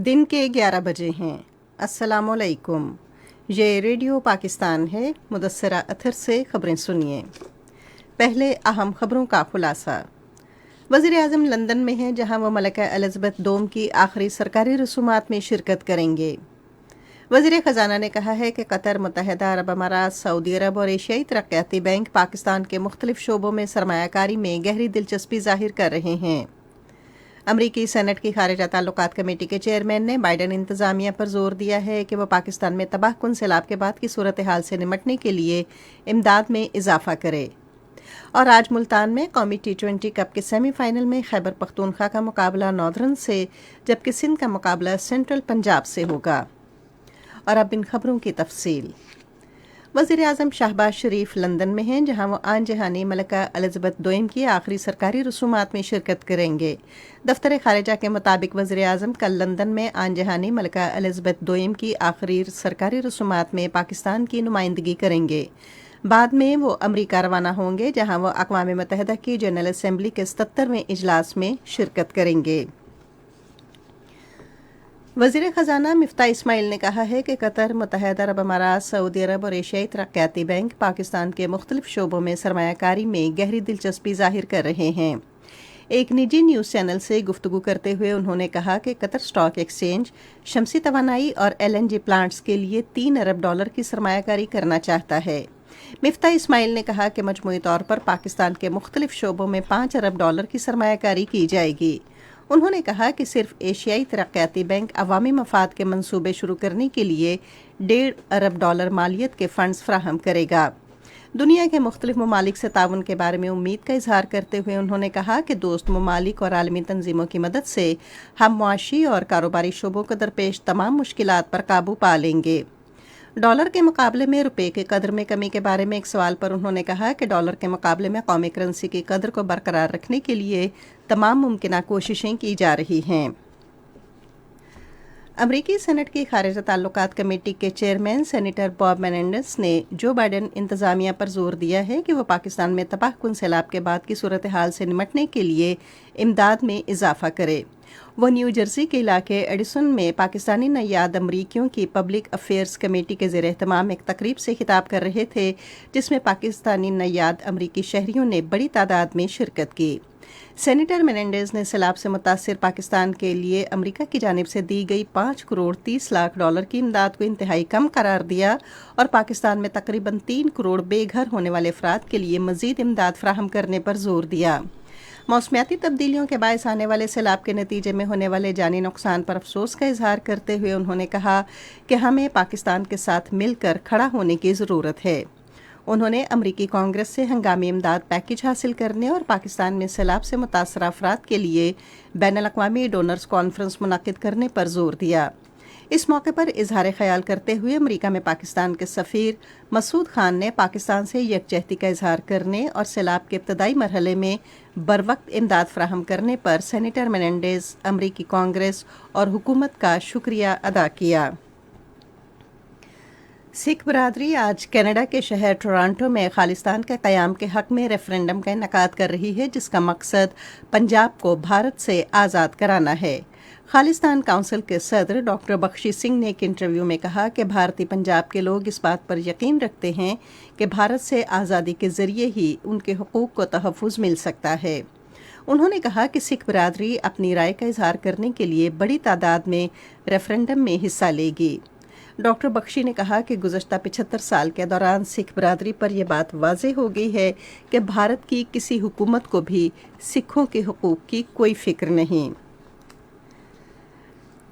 دن کے 11 بجے ہیں۔ السلام علیکم، یہ ریڈیو پاکستان ہے۔ مدثرہ اطہر سے خبریں سنیے۔ پہلے اہم خبروں کا خلاصہ۔ وزیر اعظم لندن میں ہیں، جہاں وہ ملکہ الزبتھ دوم کی آخری سرکاری رسومات میں شرکت کریں گے۔ وزیر خزانہ نے کہا ہے کہ قطر، متحدہ عرب امارات، سعودی عرب اور ایشیائی ترقیاتی بینک پاکستان کے مختلف شعبوں میں سرمایہ کاری میں گہری دلچسپی ظاہر کر رہے ہیں۔ امریکی سینٹ کی خارجہ تعلقات کمیٹی کے چیئرمین نے بائیڈن انتظامیہ پر زور دیا ہے کہ وہ پاکستان میں تباہ کن سیلاب کے بعد کی صورتحال سے نمٹنے کے لیے امداد میں اضافہ کرے۔ اور آج ملتان میں قومی T20 کپ کے سیمی فائنل میں خیبر پختونخوا کا مقابلہ ناردرن سے، جبکہ سندھ کا مقابلہ سینٹرل پنجاب سے ہوگا۔ اور اب ان خبروں کی تفصیل۔ وزیر اعظم شہباز شریف لندن میں ہیں، جہاں وہ آن جہانی ملکہ الزبتھ دوئم کی آخری سرکاری رسومات میں شرکت کریں گے۔ دفتر خارجہ کے مطابق وزیر اعظم کل لندن میں آن جہانی ملکہ الزبتھ دوئم کی آخری سرکاری رسومات میں پاکستان کی نمائندگی کریں گے۔ بعد میں وہ امریکہ روانہ ہوں گے، جہاں وہ اقوام متحدہ کی جنرل اسمبلی کے 77ویں اجلاس میں شرکت کریں گے۔ وزیر خزانہ مفتاح اسماعیل نے کہا ہے کہ قطر، متحدہ عرب امارات، سعودی عرب اور ایشیائی ترقیاتی بینک پاکستان کے مختلف شعبوں میں سرمایہ کاری میں گہری دلچسپی ظاہر کر رہے ہیں۔ ایک نجی نیوز چینل سے گفتگو کرتے ہوئے انہوں نے کہا کہ قطر اسٹاک ایکسچینج شمسی توانائی اور LNG پلانٹس کے لیے $3 ارب کی سرمایہ کاری کرنا چاہتا ہے۔ مفتاح اسماعیل نے کہا کہ مجموعی طور پر پاکستان کے مختلف شعبوں میں $5 ارب کی سرمایہ کاری کی جائے گی۔ انہوں نے کہا کہ صرف ایشیائی ترقیاتی بینک عوامی مفاد کے منصوبے شروع کرنے کے لیے $1.5 ارب مالیت کے فنڈز فراہم کرے گا۔ دنیا کے مختلف ممالک سے تعاون کے بارے میں امید کا اظہار کرتے ہوئے انہوں نے کہا کہ دوست ممالک اور عالمی تنظیموں کی مدد سے ہم معاشی اور کاروباری شعبوں کو درپیش تمام مشکلات پر قابو پا لیں گے۔ ڈالر کے مقابلے میں روپے کے قدر میں کمی کے بارے میں ایک سوال پر انہوں نے کہا کہ ڈالر کے مقابلے میں قومی کرنسی کی قدر کو برقرار رکھنے کے لیے تمام ممکنہ کوششیں کی جا رہی ہیں۔ امریکی سینٹ کی خارجہ تعلقات کمیٹی کے چیئرمین سینیٹر باب میننڈس نے جو بائیڈن انتظامیہ پر زور دیا ہے کہ وہ پاکستان میں تباہ کن سیلاب کے بعد کی صورتحال سے نمٹنے کے لیے امداد میں اضافہ کرے۔ وہ نیو جرسی کے علاقے ایڈیسن میں پاکستانی نیاد امریکیوں کی پبلک افیئرز کمیٹی کے زیر اہتمام ایک تقریب سے خطاب کر رہے تھے، جس میں پاکستانی نیاد امریکی شہریوں نے بڑی تعداد میں شرکت کی۔ سینیٹر میننڈیز نے سیلاب سے متاثر پاکستان کے لیے امریکہ کی جانب سے دی گئی $5.30 کروڑ کی امداد کو انتہائی کم قرار دیا اور پاکستان میں تقریباً 3 کروڑ بے گھر ہونے والے افراد کے لیے مزید امداد فراہم کرنے پر زور دیا۔ موسمیاتی تبدیلیوں کے باعث آنے والے سیلاب کے نتیجے میں ہونے والے جانی نقصان پر افسوس کا اظہار کرتے ہوئے انہوں نے کہا کہ ہمیں پاکستان کے ساتھ مل کر کھڑا ہونے کی ضرورت ہے۔ انہوں نے امریکی کانگریس سے ہنگامی امداد پیکج حاصل کرنے اور پاکستان میں سیلاب سے متاثرہ افراد کے لیے بین الاقوامی ڈونرز کانفرنس منعقد کرنے پر زور دیا۔ اس موقع پر اظہار خیال کرتے ہوئے امریکہ میں پاکستان کے سفیر مسعود خان نے پاکستان سے یکجہتی کا اظہار کرنے اور سیلاب کے ابتدائی مرحلے میں بروقت امداد فراہم کرنے پر سینیٹر میننڈیز، امریکی کانگریس اور حکومت کا شکریہ ادا کیا۔ سکھ برادری آج کینیڈا کے شہر ٹورانٹو میں خالصتان کے قیام کے حق میں ریفرنڈم کا انعقاد کر رہی ہے، جس کا مقصد پنجاب کو بھارت سے آزاد کرانا ہے۔ خالصتان کونسل کے صدر ڈاکٹر بخشی سنگھ نے ایک انٹرویو میں کہا کہ بھارتی پنجاب کے لوگ اس بات پر یقین رکھتے ہیں کہ بھارت سے آزادی کے ذریعے ہی ان کے حقوق کو تحفظ مل سکتا ہے۔ انہوں نے کہا کہ سکھ برادری اپنی رائے کا اظہار کرنے کے لیے بڑی تعداد میں ریفرنڈم میں حصہ لے گی۔ ڈاکٹر بخشی نے کہا کہ گزشتہ 75 سال کے دوران سکھ برادری پر یہ بات واضح ہو گئی ہے کہ بھارت کی کسی حکومت کو بھی سکھوں کے حقوق کی کوئی فکر نہیں۔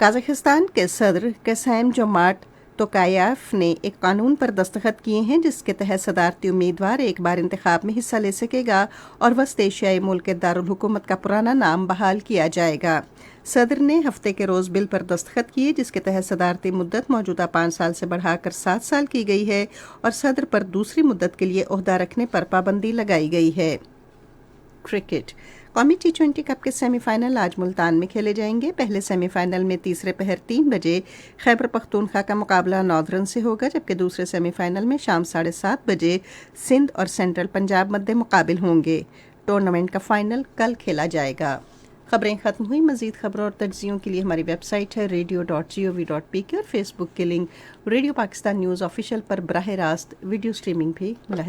قازقستان کے صدر قاسم جومارٹ توکایف نے ایک قانون پر دستخط کیے ہیں، جس کے تحت صدارتی امیدوار ایک بار انتخاب میں حصہ لے سکے گا اور وسط ایشیائی ملک کے دارالحکومت کا پرانا نام بحال کیا جائے گا۔ صدر نے ہفتے کے روز بل پر دستخط کیے، جس کے تحت صدارتی مدت موجودہ 5 سال سے بڑھا کر 7 سال کی گئی ہے اور صدر پر دوسری مدت کے لیے عہدہ رکھنے پر پابندی لگائی گئی ہے۔ کرکٹ۔ قومی T20 کپ کے سیمی فائنل آج ملتان میں کھیلے جائیں گے۔ پہلے سیمی فائنل میں تیسرے پہر 3 بجے خیبر پختونخوا کا مقابلہ ناردرن سے ہوگا، جبکہ دوسرے سیمی فائنل میں شام 7:30 بجے سندھ اور سینٹرل پنجاب مد مقابل ہوں گے۔ ٹورنامنٹ کا فائنل کل کھیلا جائے گا۔ خبریں ختم ہوئی. مزید خبروں اور تجزیوں کے لیے ہماری ویب سائٹ ہے radio.gov.pk اور فیس بک کے link radio Pakistan news official پر براہ راست ویڈیو اسٹریمنگ بھی ملاحظہ